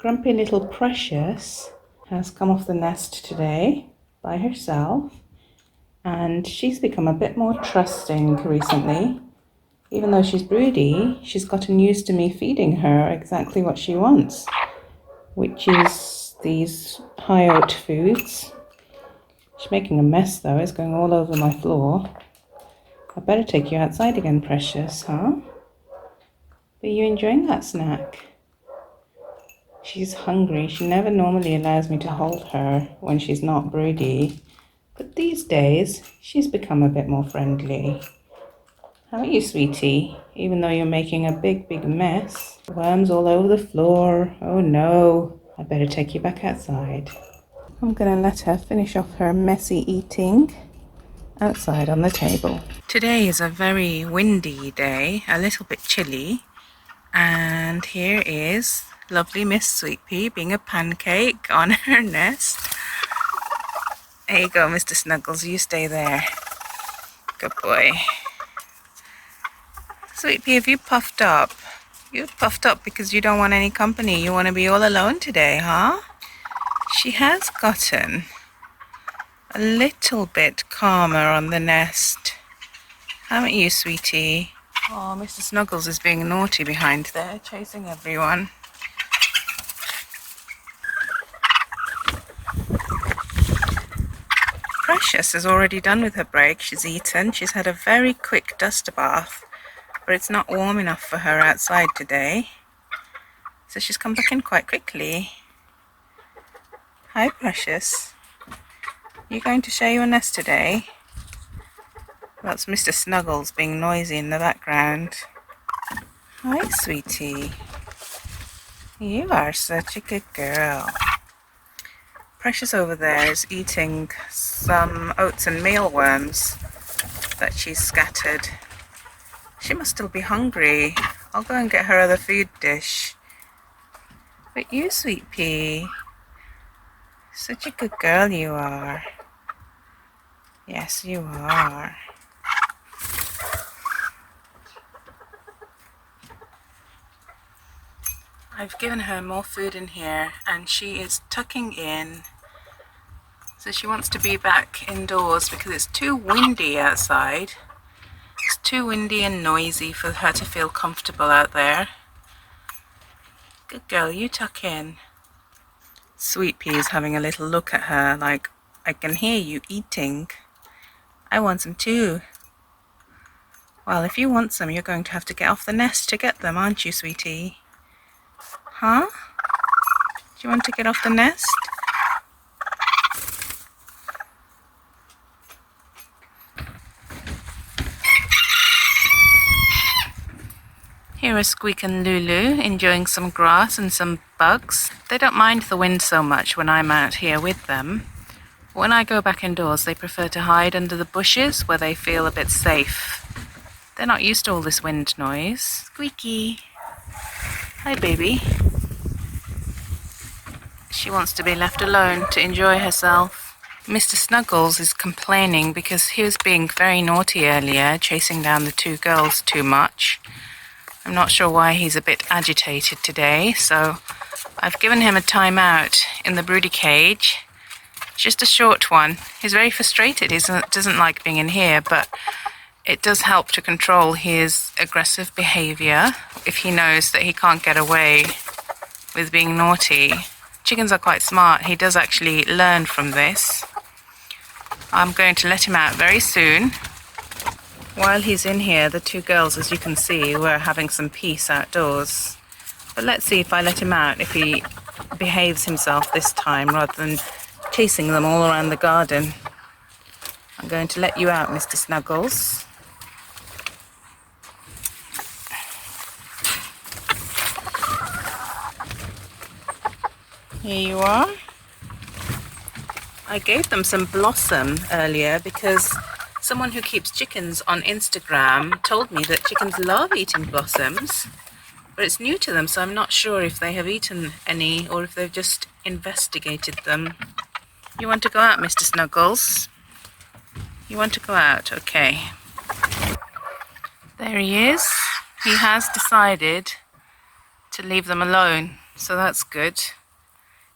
Grumpy little Precious has come off the nest today by herself, and she's become a bit more trusting recently. Even though she's broody, she's gotten used to me feeding her exactly what she wants, which is these high oat foods. She's making a mess though, it's going all over my floor. I better take you outside again, Precious, huh? Are you enjoying that snack? She's hungry. She never normally allows me to hold her when she's not broody, but these days she's become a bit more friendly. How are you, sweetie? Even though you're making a big mess. Worms all over the floor. Oh no, I better take you back outside. I'm gonna let her finish off her messy eating outside on the table. Today is a very windy day, a little bit chilly, and here is lovely Miss Sweet Pea being a pancake on her nest. There you go, Mr. Snuggles, you stay there. Good boy. Sweet Pea, have you puffed up? You puffed up because you don't want any company. You want to be all alone today, huh? She has gotten a little bit calmer on the nest. Haven't you, sweetie? Oh, Mr. Snuggles is being naughty behind there, chasing everyone. Precious is already done with her break. She's eaten. She's had a very quick duster bath, but it's not warm enough for her outside today. So she's come back in quite quickly. Hi, Precious. You going to share your nest today? That's Mr. Snuggles being noisy in the background. Hi, sweetie. You are such a good girl. Precious over there is eating some oats and mealworms that she's scattered. She must still be hungry. I'll go and get her other food dish. But you, Sweet Pea, such a good girl you are. Yes, you are. I've given her more food in here and she is tucking in. So she wants to be back indoors because it's too windy outside. It's too windy and noisy for her to feel comfortable out there. Good girl, you tuck in. Sweet Pea is having a little look at her like, I can hear you eating. I want some too. Well, if you want some, you're going to have to get off the nest to get them, aren't you, sweetie? Huh? Do you want to get off the nest? Here are Squeak and Lulu enjoying some grass and some bugs. They don't mind the wind so much when I'm out here with them. When I go back indoors, they prefer to hide under the bushes where they feel a bit safe. They're not used to all this wind noise. Squeaky. Hi, baby. She wants to be left alone to enjoy herself. Mr. Snuggles is complaining because he was being very naughty earlier, chasing down the two girls too much. I'm not sure why he's a bit agitated today, so I've given him a timeout in the broody cage. Just a short one. He's very frustrated. He doesn't like being in here, but it does help to control his aggressive behavior if he knows that he can't get away with being naughty. Chickens are quite smart. He does actually learn from this. I'm going to let him out very soon. While he's in here, the two girls, as you can see, were having some peace outdoors. But let's see if I let him out, if he behaves himself this time rather than chasing them all around the garden. I'm going to let you out, Mr. Snuggles. Here you are. I gave them some blossom earlier because someone who keeps chickens on Instagram told me that chickens love eating blossoms, but it's new to them, so I'm not sure if they have eaten any or if they've just investigated them. You want to go out, Mr. Snuggles? You want to go out? Okay. There he is. He has decided to leave them alone. so that's good.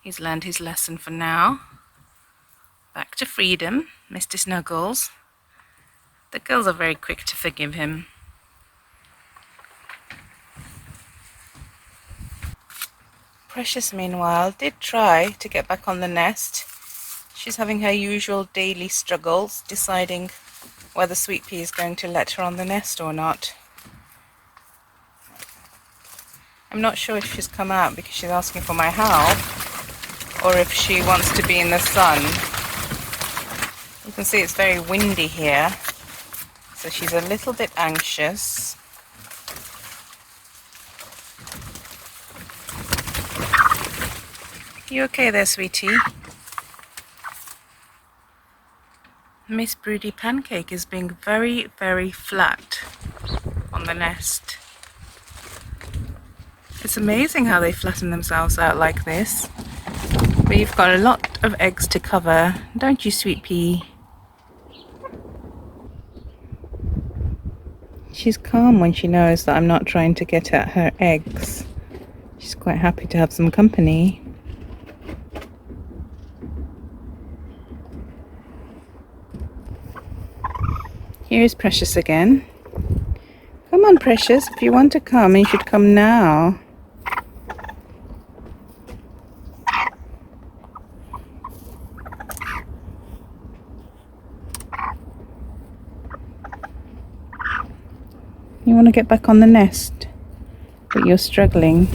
He's learned his lesson for now. Back to freedom, Mr. Snuggles. The girls are very quick to forgive him. Precious, meanwhile, did try to get back on the nest. She's having her usual daily struggles, deciding whether Sweet Pea is going to let her on the nest or not. I'm not sure if she's come out because she's asking for my help, or if she wants to be in the sun. You can see it's very windy here, so she's a little bit anxious. You okay there, sweetie? Miss Broody Pancake is being very, very flat on the nest. It's amazing how they flatten themselves out like this. But you've got a lot of eggs to cover, don't you, Sweet Pea? She's calm when she knows that I'm not trying to get at her eggs. She's quite happy to have some company. Here's Precious again. Come on, Precious, if you want to come, you should come now. You want to get back on the nest, but you're struggling.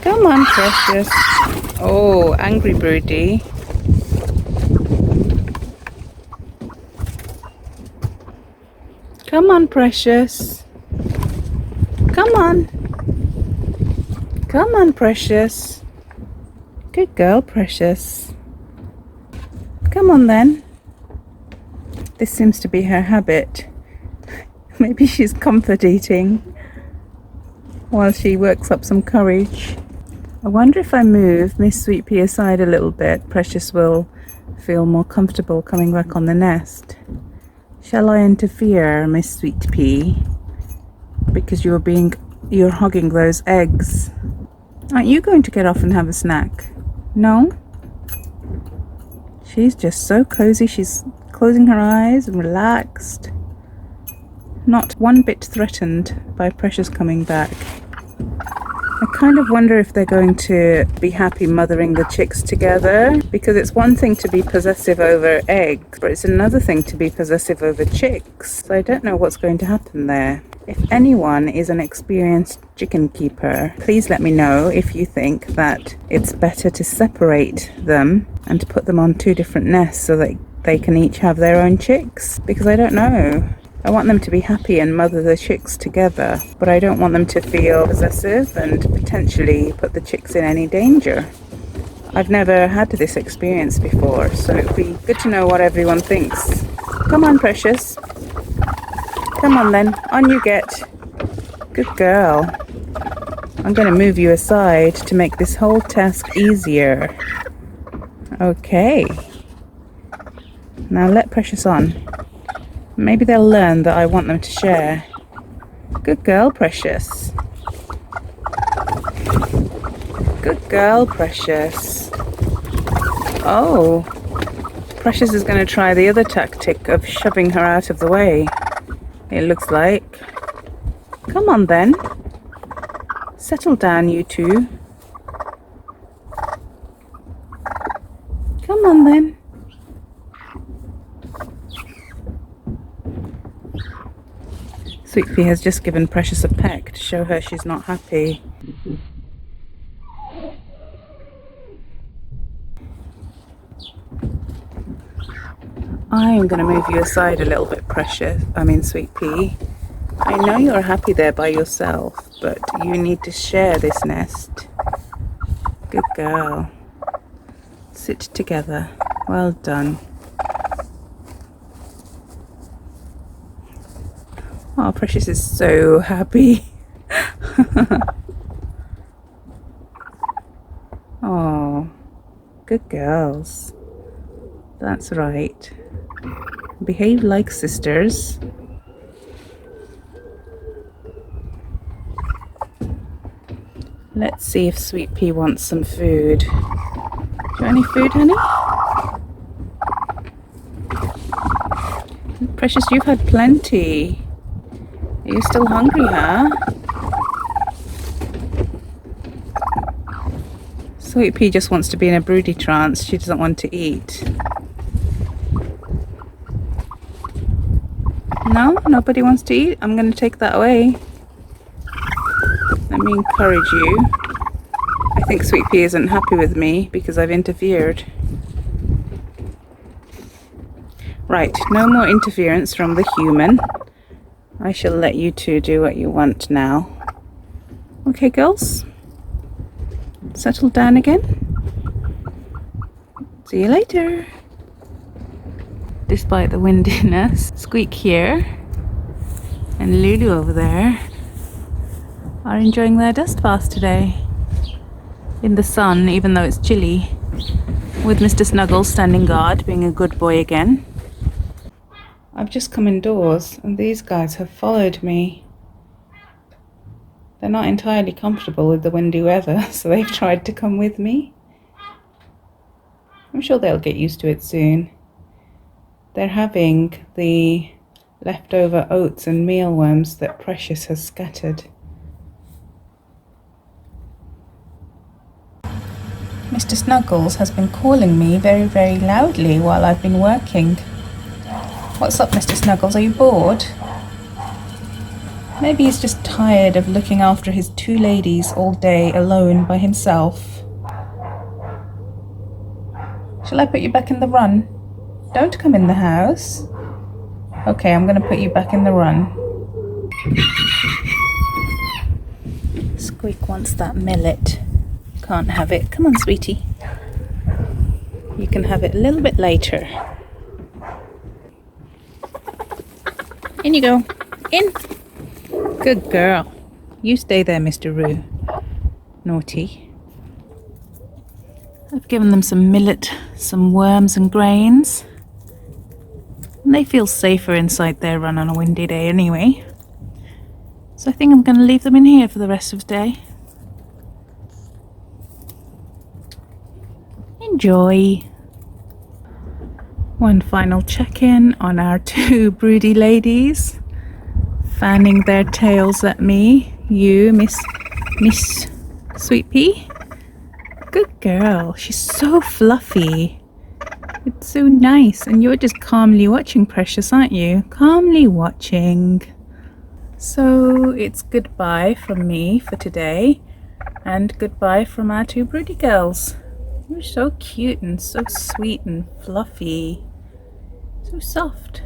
Come on, Precious. Oh, angry Broody. Come on, Precious. Come on. Come on, Precious. Good girl, Precious. Come on then. This seems to be her habit. Maybe she's comfort eating while she works up some courage. I wonder if I move Miss Sweet Pea aside a little bit, Precious will feel more comfortable coming back on the nest. Shall I interfere, Miss Sweet Pea? Because you're hogging those eggs. Aren't you going to get off and have a snack? No? She's just so cozy. She's closing her eyes and relaxed. Not one bit threatened by Precious coming back. I kind of wonder if they're going to be happy mothering the chicks together, because it's one thing to be possessive over eggs, but it's another thing to be possessive over chicks. So I don't know what's going to happen there. If anyone is an experienced chicken keeper, please let me know if you think that it's better to separate them and to put them on 2 different nests so that they can each have their own chicks, because I don't know. I want them to be happy and mother the chicks together, but I don't want them to feel possessive and potentially put the chicks in any danger. I've never had this experience before, so it'd be good to know what everyone thinks. Come on, Precious. Come on then, on you get. Good girl. I'm going to move you aside to make this whole task easier. Okay. Now let Precious on. Maybe they'll learn that I want them to share. Good girl, Precious. Good girl, Precious. Oh, Precious is going to try the other tactic of shoving her out of the way, it looks like. Come on then. Settle down, you two. Come on then. Sweet Pea has just given Precious a peck to show her she's not happy. I am going to move you aside a little bit, Sweet Pea. I know you're happy there by yourself, but you need to share this nest. Good girl. Sit together. Well done. Oh, Precious is so happy. Oh, good girls. That's right. Behave like sisters. Let's see if Sweet Pea wants some food. Do you want any food, honey? Precious, you've had plenty. Are you still hungry, huh? Sweet Pea just wants to be in a broody trance. She doesn't want to eat. No? Nobody wants to eat? I'm going to take that away. Let me encourage you. I think Sweet Pea isn't happy with me because I've interfered. Right, no more interference from the human. I shall let you two do what you want now. Okay, girls? Settle down again. See you later. Despite the windiness, Squeak here and Lulu over there are enjoying their dust bath today. In the sun, even though it's chilly, with Mr. Snuggles standing guard, being a good boy again. I've just come indoors and these guys have followed me. They're not entirely comfortable with the windy weather, so they've tried to come with me. I'm sure they'll get used to it soon. They're having the leftover oats and mealworms that Precious has scattered. Mr. Snuggles has been calling me very, very loudly while I've been working. What's up, Mr. Snuggles? Are you bored? Maybe he's just tired of looking after his two ladies all day alone by himself. Shall I put you back in the run? Don't come in the house. Okay, I'm going to put you back in the run. Squeak wants that millet. Can't have it. Come on, sweetie. You can have it a little bit later. In you go. In. Good girl. You stay there, Mr. Roo. Naughty. I've given them some millet, some worms and grains. And they feel safer inside their run on a windy day anyway. So I think I'm going to leave them in here for the rest of the day. Enjoy. One final check-in on our two broody ladies, fanning their tails at me. You, Miss Sweet Pea. Good girl. She's so fluffy. It's so nice. And you're just calmly watching, Precious, aren't you? Calmly watching. So it's goodbye from me for today, and goodbye from our two broody girls. You're so cute and so sweet and fluffy. So soft.